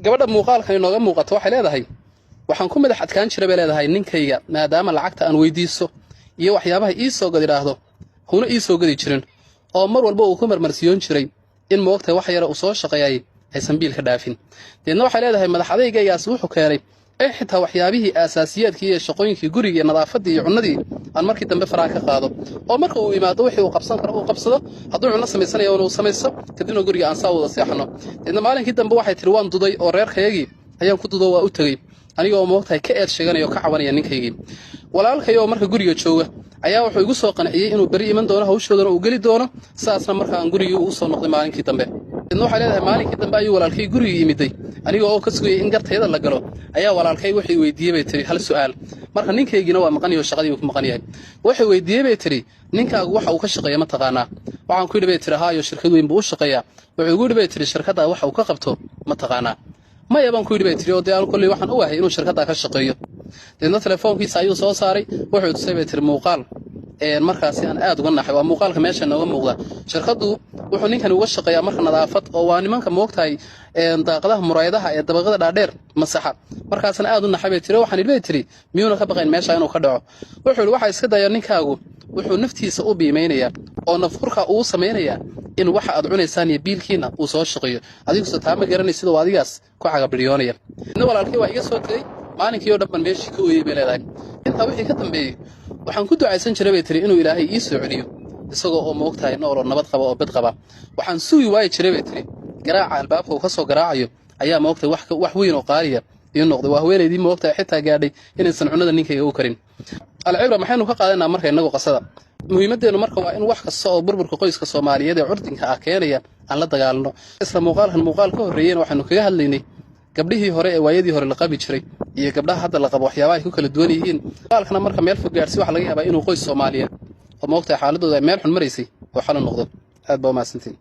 gabadha muuqaalkan inooga muuqato waxay leedahay waxaan ku madax adkaan jiray bay leedahay ninkayga maadaama lacagta aan weydiiso iyo waxyaabaha ii soo gad yiraahdo huna ii soo gadi jirin oo mar walba uu ku marmarsiyoon jiray in moogtay wax yar uu soo shaqeeyay aysan biil ka dhaafin deedna waxay leedahay madax adaygayaas wuxuu keenay in xitaa waxyaabihii aasaasiyaadkii iyo shaqooyinkii guriga iyo nadaafadii iyo cunnadii aan markii dambe faraha ka qaado oo marka uu imaado wixii uu qabsan karo uu qabsado hadduu cunno samaysanayo uu samaysto kadibna guriga aan saa wada seexano deedna maalinkii dambe waxay tiri waan duday oo reerkayagii ayaan ku dudo waa u tagay anigoo moogtahay ka eed sheeganayo ka cabanaya ninkaygii walaalkayoo marka guriga jooga ayaa wuxuu igu soo qanciyay inuu bari iman doono hawshoodana uu geli doono saasna marka aan gurigii ugu soo noqday maalinkii dambe deedna waxay leedahay maalinkii dambe ayuu walaalkay gurigii yimiday anigoo oo ka sugayay in gartayada la galo ayaa walaalkay waxay weydiiyay bay tiri hal su'aal marka ninkaygina waa maqan yahay shaqadii uu ku maqan yahay waxay weydiiyay bay tiri ninkaagu waxa uu ka shaqeeyo ma taqaanaa waxaan ku yidhi bay tiri haayo shirkad weyn buu u shaqeeyaa wuxuu igu yidhi bay tiri shirkadda waxa uu ka qabto ma taqaanaa maya baan ku yidhi bay tiri oo dee aan kolley waxaan u wahay inuu shirkadda ka shaqeeyo deedna telefoonkiisa ayuu soo saaray wuxuu tusay bay tiri muuqaal markaasi aan aad uga naxay waa muuqaalka meesha nooga muuqda shirkadu wuxuu ninkan uga shaqeeyaa marka nadaafad oo waa nimanka moogtahay daaqadaha muraayadaha ee dabaqada dhaadheer masaxa markaasna aad u naxay bay tiri waxaan idhi bay tiri miyuuna ka baqayn meesha inuu ka dhaco wuxuu yidhi waxa iska daya ninkaagu wuxuu naftiisa u biimaynayaa oo nafurka uu samaynayaa in waxa aad cunaysaan iyo biilkiina uu soo shaqeeyo adiguse taa ma garanay sidoo adigaas ku cagabiryoonaya inna walaalkay waa iga soo tegey maalinkii oo dhan ban meeshii ka ooyey bay leedahay intaa wixii ka dambeeyey waxaan ku ducaysan jiray bay tiri inuu ilaahay ii soo celiyo isagoo oo moogtahay nooloo nabad qaba oo bad qaba waxaan sugi waayi jiray bay tiri garaaca albaabka uu ka soo garaacayo ayaa moogtahay wax weyn oo qaaliya ii noqday waa haweenaydii moogtahay xitaa gaadhay inaysan cunnada ninkayga u karin alcibra maxaynu ka qaadanaa marka innagu qasada muhiimadeennu marka waa in wax kasta oo burburka qoyska soomaaliyeed ee curdinka ah keenaya aan la dagaalano isla muuqaalkan muuqaal ka horreeyeen waxaanu kaga hadlaynay gabdhihii hore ee waayadii hore la qabi jiray iyo gabdhaha hadda la qabo waxyaabaha ay ku kala duwan yihiin muuqaalkana marka meel fog gaadhsi waxa laga yaabaa inuu qoys soomaaliyeed oo moogtahay xaaladooda ay meel xun maraysay oo xal u noqdo aad baa u mahadsantiin